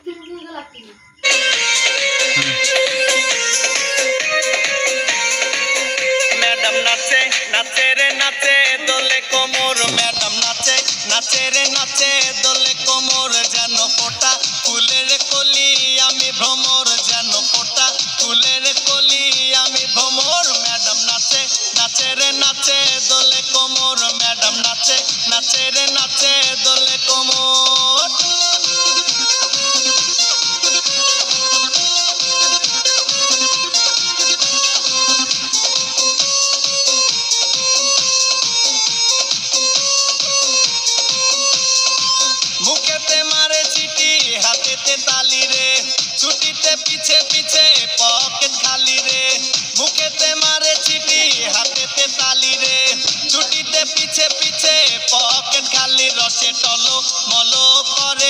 Madam নাচে নাচে রে নাচে দোলে কোমর, ম্যাডাম নাচে নাচে রে নাচে দোলে কোমর, যেন ফোটা ফুলের কলি আমি ভ্রমর, যেন ফোটা ফুলের কলি আমি ভ্রমর। ম্যাডাম নাচে নাচে রে নাচে দোলে কোমর, ম্যাডাম নাচে নাচে রে নাচে দোলে কোমর। মুখেতে মারে চিঠি হাতেতে তালি রে, ছুটিতে পিছে পিছে পকেট খালি রে। মুখেতে মারে চিঠি হাতেতে তালি রে, ছুটিতে পিছে পিছে পকেট খালি। রসে টলো মলো করে